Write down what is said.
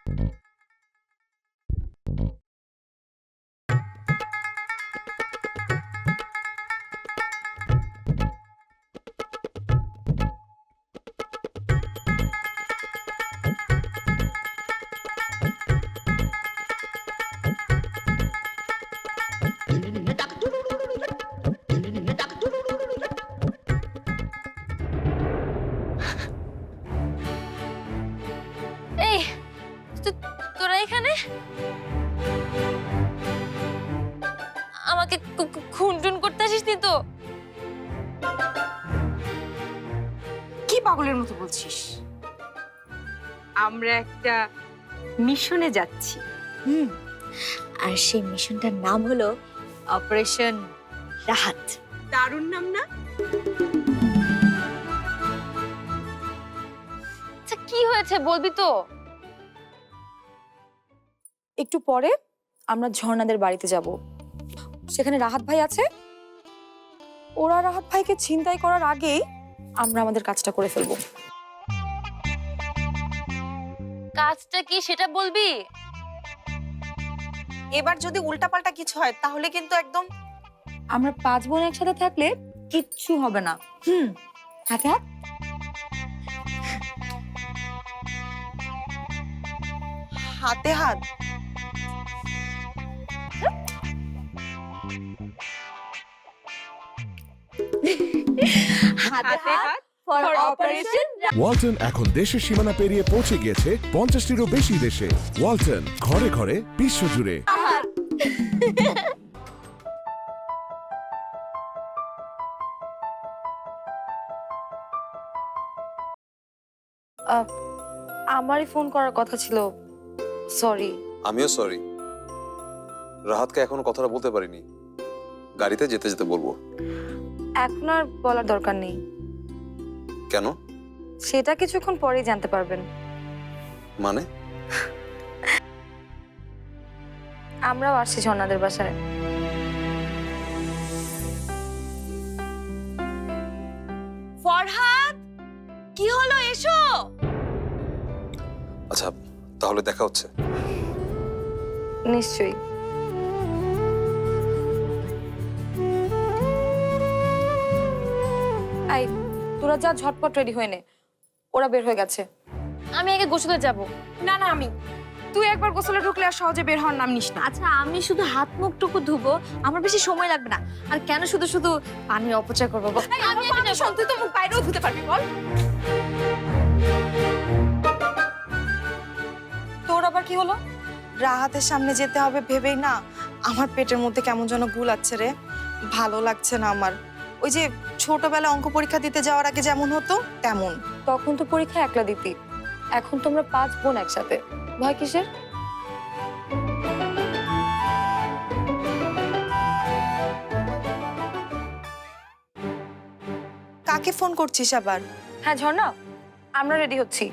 এই তোরা এখানে আমাকে খুনটুন করতে আসিস নি তো? কি পাগলের মতো বলছিস? আমরা একটা মিশনে যাচ্ছি। আর সেই মিশনটার নাম হলো অপারেশন রাহাত। দারুণ নাম না? আচ্ছা কি হয়েছে বলবি তো? একটু পরে আমরা ঝর্ণাদের বাড়িতে যাব। সেখানে রাহাত ভাই আছে। ওরা রাহাত ভাইকে ছিনতাই করার আগেই আমরা আমাদের কাজটা করে ফেলবো। কাজটা কি সেটা বলবি? এবার যদি উল্টাপাল্টা কিছু হয় তাহলে কিন্তু একদম আমরা 5 বোন একসাথে থাকলে কিচ্ছু হবে না। হাতে হাত। হাতে হাত। হাতে হাত ফর অপারেশন। ওয়ালটন এখন দেশের সীমানা পেরিয়ে পৌঁছে গিয়েছে 50টিরও বেশি দেশে। ওয়ালটন, ঘরে ঘরে বিশ্বজুড়ে। আমারই ফোন করার কথা ছিল, সরি। আমিও সরি, রাহাতকে এখনো কথাটা বলতে পারিনি। গাড়িতে যেতে যেতে বলবো। এখন আর বলার দরকার নেই। কেন? সেটা কিছুক্ষণ পরেই জানতে পারবেন। মানে? আমরাও আসছি ঝর্ণাদের বাসায়। ফরহাদ, কি হলো? এসো। আচ্ছা, তাহলে দেখা হচ্ছে। নিশ্চয়ই। এই তোরা যা, ঝটপট রেডি হয়ে নে, ওরা বের হয়ে গেছে। আমি আগে গোসলে যাব। না না, তুই একবার গোসলে ঢুকলে আর সহজে বের হওয়ার নাম নিস না। আচ্ছা আমি শুধু হাত মুখটুকু ধুবো, আমার বেশি সময় লাগবে না। আর কেন শুধু শুধু পানির অপচয় করবো? আমি আগে যাবো। তুই তো মুখ বাইরেও ধুতে পারবি, বল। তোর আবার কি হলো? রাহাতের সামনে যেতে হবে ভেবেই না আমার পেটের মধ্যে কেমন যেন গুলাচ্ছে রে। ভালো লাগছে না আমার। ওই যে ছোটবেলা অঙ্ক পরীক্ষা দিতে যাওয়ার আগে যেমন হতো তেমন। তখন তো পরীক্ষা একলা দিতি, এখন তোমরা 5 বোন একসাথে। ভয় কিসের? কাকে ফোন করছিস আবার? হ্যাঁ ঝর্ণা, আমরা রেডি হচ্ছি।